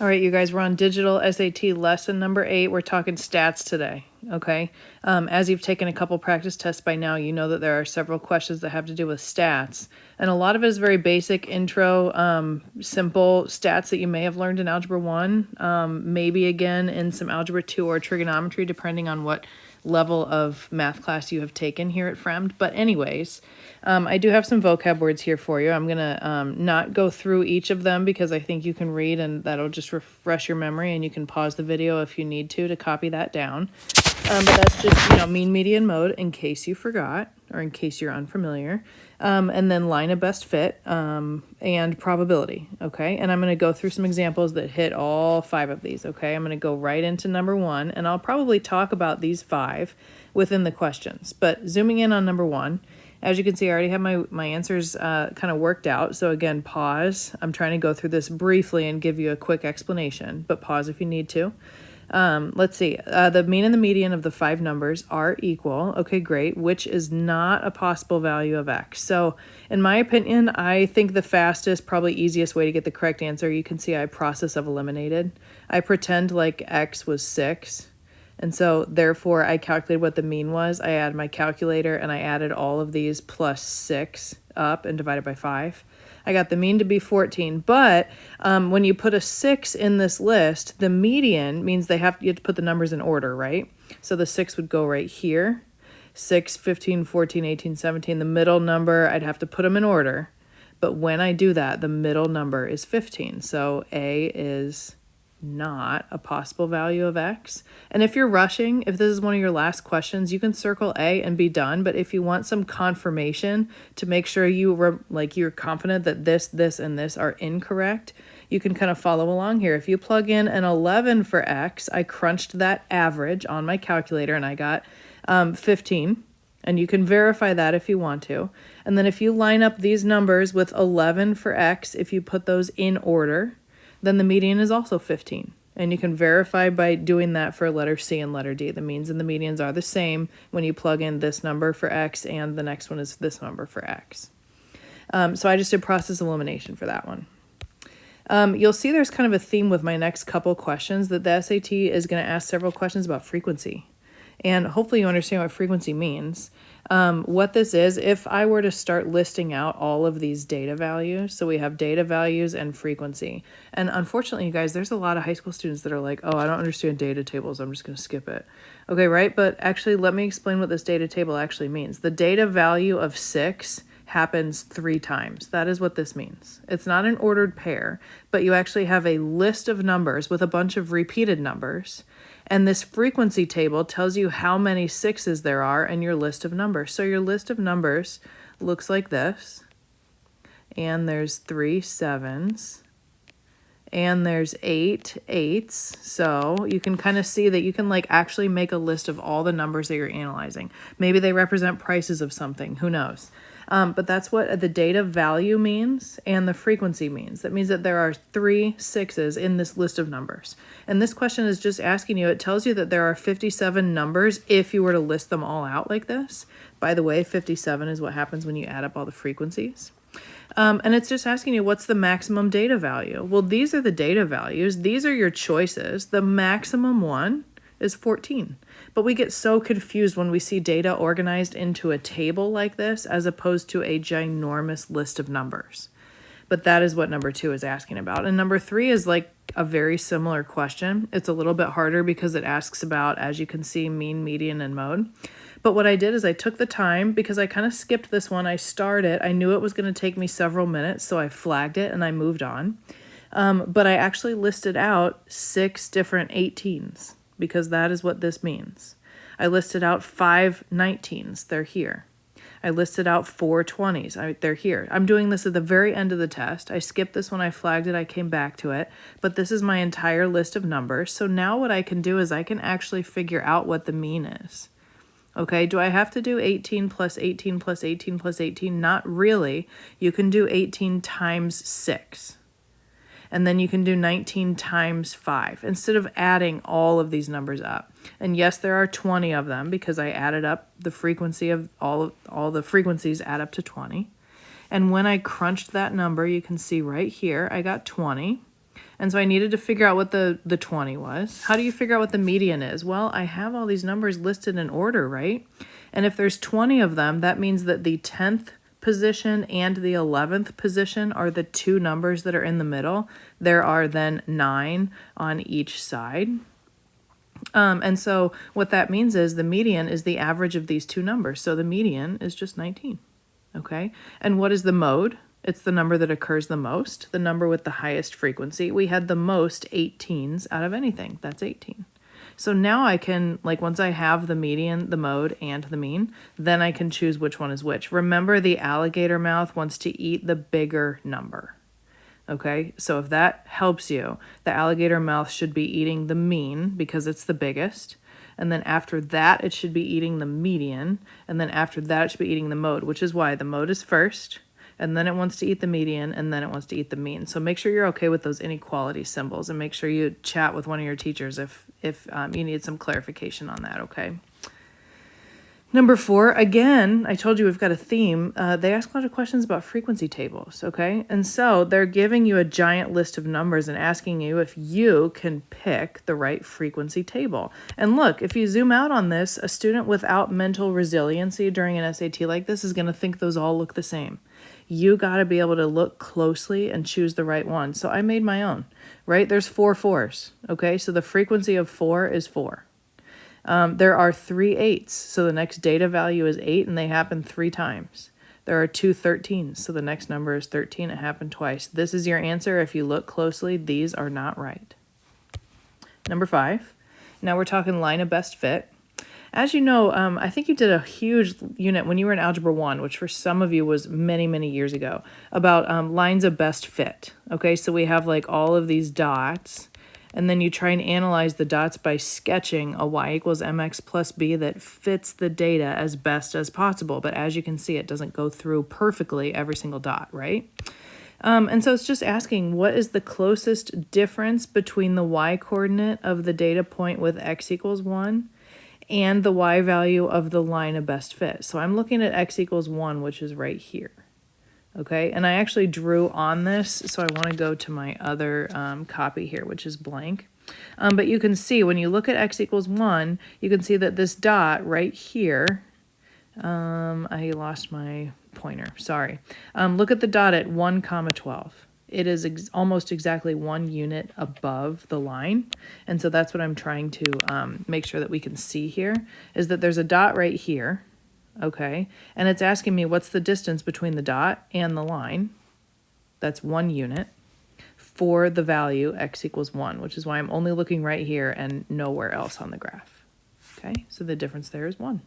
All right, you guys, we're on digital SAT lesson number 8. We're talking stats today, okay? As you've taken a couple practice tests by now, you know that there are several questions that have to do with stats. And a lot of it is very basic, intro, simple stats that you may have learned in Algebra 1, maybe again in some Algebra 2 or trigonometry, depending on what level of math class you have taken here at Fremd. But anyways, I do have some vocab words here for you. I'm going to not go through each of them because I think you can read and that'll just refresh your memory, and you can pause the video if you need to copy that down. But that's just, mean, median, mode in case you forgot or in case you're unfamiliar. And then line of best fit and probability, okay? And I'm going to go through some examples that hit all 5 of these, okay? I'm going to go right into number 1, and I'll probably talk about these 5 within the questions. But zooming in on number 1, as you can see, I already have my answers kind of worked out. So again, pause. I'm trying to go through this briefly and give you a quick explanation, but pause if you need to. Let's see. The mean and the median of the 5 numbers are equal. Okay, great. Which is not a possible value of x. So in my opinion, I think the fastest, probably easiest way to get the correct answer, you can see I process of eliminated. I pretend like x was 6. And so therefore I calculated what the mean was. I added my calculator and I added all of these plus 6 up and divided by 5. I got the mean to be 14, but when you put a 6 in this list, the median means you have to put the numbers in order, right? So the 6 would go right here, 6, 15, 14, 18, 17. The middle number, I'd have to put them in order. But when I do that, the middle number is 15. So A is not a possible value of x. And if you're rushing, if this is one of your last questions, you can circle A and be done. But if you want some confirmation to make sure you're confident that this, and this are incorrect, you can kind of follow along here. If you plug in an 11 for x, I crunched that average on my calculator and I got 15. And you can verify that if you want to. And then if you line up these numbers with 11 for x, if you put those in order, then the median is also 15. And you can verify by doing that for letter C and letter D. The means and the medians are the same when you plug in this number for x and the next one is this number for x. So I just did process elimination for that one. You'll see there's kind of a theme with my next couple questions that the SAT is going to ask several questions about frequency. And hopefully you understand what frequency means. What this is, if I were to start listing out all of these data values, so we have data values and frequency. And unfortunately, you guys, there's a lot of high school students that are like, oh, I don't understand data tables, I'm just going to skip it. Okay, right? But actually, let me explain what this data table actually means. The data value of 6 happens 3 times. That is what this means. It's not an ordered pair, but you actually have a list of numbers with a bunch of repeated numbers. And this frequency table tells you how many 6s there are in your list of numbers. So your list of numbers looks like this. And there's 3 7s. And there's 8 8s. So you can kind of see that you can actually make a list of all the numbers that you're analyzing. Maybe they represent prices of something. Who knows? But that's what the data value means and the frequency means. That means that there are 3 6s in this list of numbers. And this question is just asking you, it tells you that there are 57 numbers if you were to list them all out like this. By the way, 57 is what happens when you add up all the frequencies. And it's just asking you, what's the maximum data value? Well, these are the data values. These are your choices. The maximum one is 14. But we get so confused when we see data organized into a table like this as opposed to a ginormous list of numbers. But that is what number 2 is asking about. And number 3 is a very similar question. It's a little bit harder because it asks about, as you can see, mean, median, and mode. But what I did is I took the time, because I kind of skipped this one. I starred it. I knew it was going to take me several minutes, so I flagged it and I moved on. But I actually listed out 6 different 18s, because that is what this means. I listed out 5 19s. They're here. I listed out 4 20s. They're here. I'm doing this at the very end of the test. I skipped this when I flagged it. I came back to it. But this is my entire list of numbers. So now what I can do is I can actually figure out what the mean is. Okay, do I have to do 18 plus 18 plus 18 plus 18? Not really. You can do 18 times 6. And then you can do 19 times 5 instead of adding all of these numbers up. And yes, there are 20 of them because I added up the frequency of all the frequencies add up to 20. And when I crunched that number, you can see right here, I got 20. And so I needed to figure out what the 20 was. How do you figure out what the median is? Well, I have all these numbers listed in order, right? And if there's 20 of them, that means that the 10th position and the 11th position are the two numbers that are in the middle. There are then 9 on each side. And so what that means is the median is the average of these two numbers. So the median is just 19, okay? And what is the mode? It's the number that occurs the most, the number with the highest frequency. We had the most 18s out of anything. That's 18. So now I can, like, once I have the median, the mode, and the mean, then I can choose which one is which. Remember, the alligator mouth wants to eat the bigger number. Okay, so if that helps you, the alligator mouth should be eating the mean because it's the biggest. And then after that, it should be eating the median. And then after that, it should be eating the mode, which is why the mode is first. And then it wants to eat the median, and then it wants to eat the mean. So make sure you're okay with those inequality symbols, and make sure you chat with one of your teachers if you need some clarification on that, okay? Number 4, again, I told you we've got a theme. They ask a lot of questions about frequency tables, okay? And so they're giving you a giant list of numbers and asking you if you can pick the right frequency table. And look, if you zoom out on this, a student without mental resiliency during an SAT like this is going to think those all look the same. You got to be able to look closely and choose the right one. So I made my own, right? There's 4 4s, okay? So the frequency of 4 is 4. There are 3 8s, so the next data value is 8, and they happen 3 times. There are 2 13s, so the next number is 13, it happened twice. This is your answer. If you look closely, these are not right. Number 5, now we're talking line of best fit. As you know, I think you did a huge unit when you were in Algebra 1, which for some of you was many, many years ago, about lines of best fit. Okay, so we have like all of these dots, and then you try and analyze the dots by sketching a y equals mx plus b that fits the data as best as possible. But as you can see, it doesn't go through perfectly every single dot, right? And so it's just asking, what is the closest difference between the y coordinate of the data point with x equals 1 and the y value of the line of best fit? So I'm looking at x equals 1, which is right here. Okay, and I actually drew on this, so I want to go to my other copy here, which is blank. But you can see when you look at x equals 1, you can see that this dot right here, I lost my pointer, sorry. Look at the dot at 1, 12. It is almost exactly 1 unit above the line. And so that's what I'm trying to make sure that we can see here, is that there's a dot right here. Okay, and it's asking me what's the distance between the dot and the line. That's 1 unit for the value x equals 1, which is why I'm only looking right here and nowhere else on the graph. Okay, so the difference there is 1.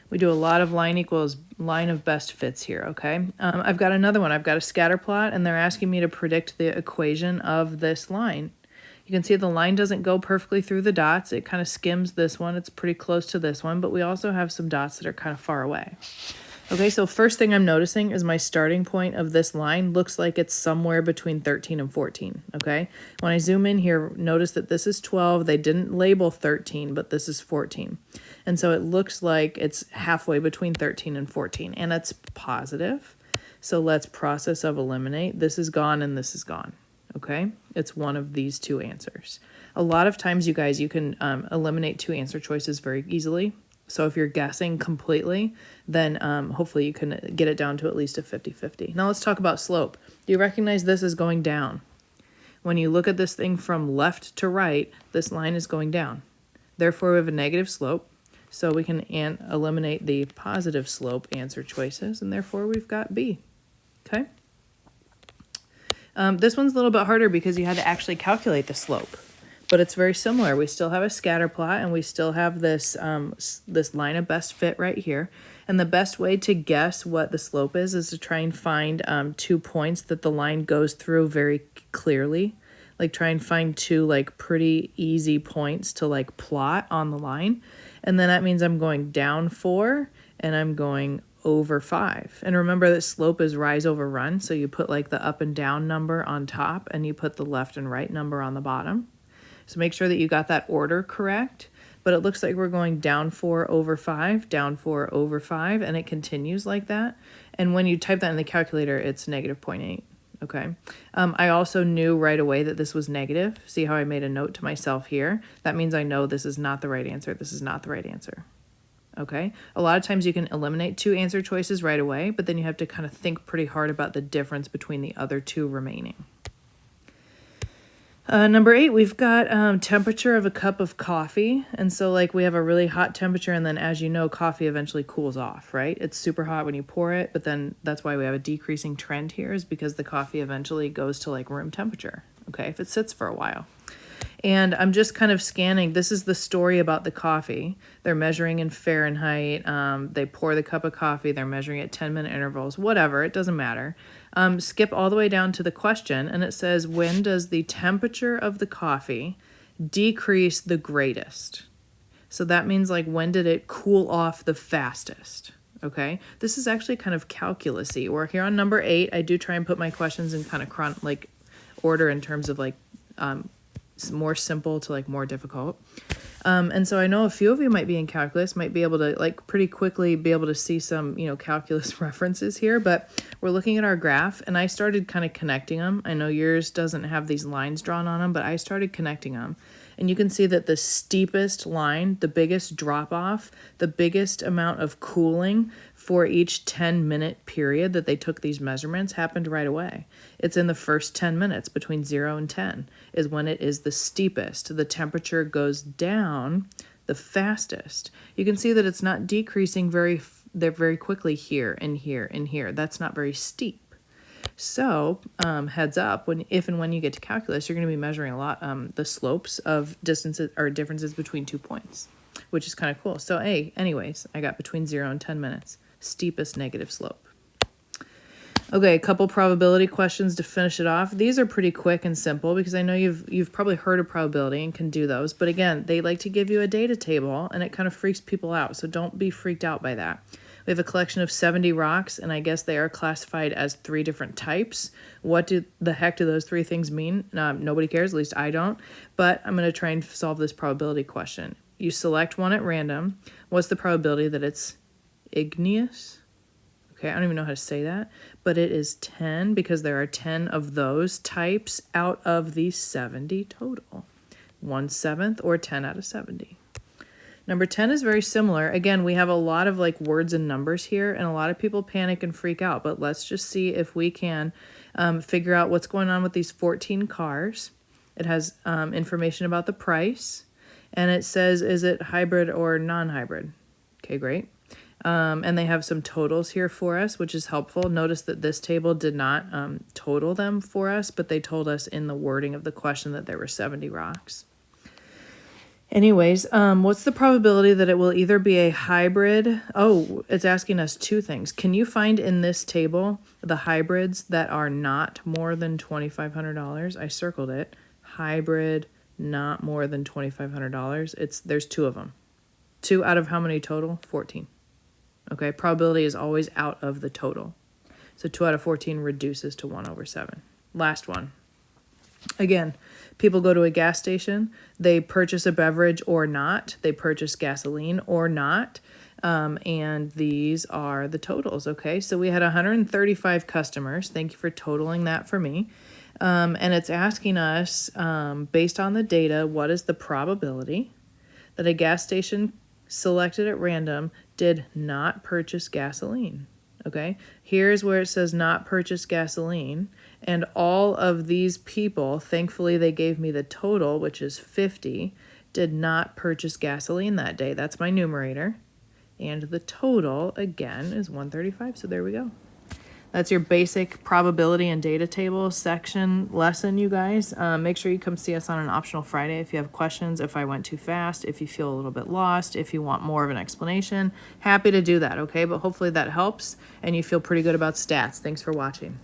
We do a lot of line of best fits here, okay? I've got another one. I've got a scatter plot, and they're asking me to predict the equation of this line. You can see the line doesn't go perfectly through the dots. It kind of skims this one. It's pretty close to this one, but we also have some dots that are kind of far away. Okay, so first thing I'm noticing is my starting point of this line looks like it's somewhere between 13 and 14, okay? When I zoom in here, notice that this is 12. They didn't label 13, but this is 14. And so it looks like it's halfway between 13 and 14, and it's positive. So let's process of eliminate. This is gone and this is gone. Okay, it's one of these 2 answers. A lot of times, you guys, you can eliminate 2 answer choices very easily. So if you're guessing completely, then hopefully you can get it down to at least a 50-50. Now let's talk about slope. Do you recognize this is going down? When you look at this thing from left to right, this line is going down. Therefore, we have a negative slope. So we can eliminate the positive slope answer choices, and therefore we've got B. Okay? This one's a little bit harder because you had to actually calculate the slope, but it's very similar. We still have a scatter plot, and we still have this this line of best fit right here. And the best way to guess what the slope is to try and find 2 points that the line goes through very clearly. Like try and find 2 like pretty easy points to like plot on the line. And then that means I'm going down 4 and I'm going over 5. And remember that slope is rise over run, so you put like the up and down number on top and you put the left and right number on the bottom. So make sure that you got that order correct, but it looks like we're going down 4 over 5, down 4 over 5, and it continues like that. And when you type that in the calculator, it's negative 0.8. Okay. I also knew right away that this was negative. See how I made a note to myself here? That means I know this is not the right answer. This is not the right answer. Okay. A lot of times you can eliminate 2 answer choices right away, but then you have to kind of think pretty hard about the difference between the other 2 remaining. Number 8, we've got temperature of a cup of coffee. And so like we have a really hot temperature, and then as you know, coffee eventually cools off, right? It's super hot when you pour it, but then that's why we have a decreasing trend here, is because the coffee eventually goes to like room temperature, okay, if it sits for a while. And I'm just kind of scanning. This is the story about the coffee. They're measuring in Fahrenheit. They pour the cup of coffee. They're measuring at 10-minute intervals, whatever. It doesn't matter. Skip all the way down to the question, and it says, when does the temperature of the coffee decrease the greatest? So that means like, when did it cool off the fastest? Okay, this is actually kind of calculus-y. We're here on number 8. I do try and put my questions in kind of order in terms of like more simple to like more difficult. And so I know a few of you might be in calculus, might be able to like pretty quickly be able to see some, calculus references here, but we're looking at our graph and I started kind of connecting them. I know yours doesn't have these lines drawn on them, but I started connecting them. And you can see that the steepest line, the biggest drop off, the biggest amount of cooling for each 10-minute period that they took these measurements happened right away. It's in the first 10 minutes between 0 and 10 is when it is the steepest. The temperature goes down the fastest. You can see that it's not decreasing very quickly here and here and here. That's not very steep. So heads up, if and when you get to calculus, you're going to be measuring a lot the slopes of distances or differences between 2 points, which is kind of cool. So anyways, I got between 0 and 10 minutes, steepest negative slope. Okay, a couple probability questions to finish it off. These are pretty quick and simple because I know you've probably heard of probability and can do those. But again, they like to give you a data table and it kind of freaks people out. So don't be freaked out by that. We have a collection of 70 rocks, and I guess they are classified as 3 different types. What the heck do those 3 things mean? Nobody cares, at least I don't. But I'm going to try and solve this probability question. You select one at random. What's the probability that it's igneous? Okay, I don't even know how to say that, but it is 10 because there are 10 of those types out of the 70 total. 1/7 or 10 out of 70. Number 10 is very similar. Again, we have a lot of like words and numbers here, and a lot of people panic and freak out, but let's just see if we can figure out what's going on with these 14 cars. It has information about the price, and it says, is it hybrid or non-hybrid? Okay, great. And they have some totals here for us, which is helpful. Notice that this table did not total them for us, but they told us in the wording of the question that there were 70 rocks. Anyways, what's the probability that it will either be a hybrid? Oh, it's asking us 2 things. Can you find in this table the hybrids that are not more than $2,500? I circled it. Hybrid, not more than $2,500. There's 2 of them. 2 out of how many total? 14. Okay, probability is always out of the total. So 2 out of 14 reduces to 1/7. Last one. Again, people go to a gas station, they purchase a beverage or not, they purchase gasoline or not, and these are the totals, okay? So we had 135 customers. Thank you for totaling that for me. And it's asking us, based on the data, what is the probability that a gas station selected at random did not purchase gasoline? Okay, here's where it says not purchase gasoline, and all of these people, thankfully they gave me the total, which is 50, did not purchase gasoline that day. That's my numerator, and the total, again, is 135, so there we go. That's your basic probability and data table section lesson, you guys. Make sure you come see us on an optional Friday if you have questions, if I went too fast, if you feel a little bit lost, if you want more of an explanation. Happy to do that, okay? But hopefully that helps and you feel pretty good about stats. Thanks for watching.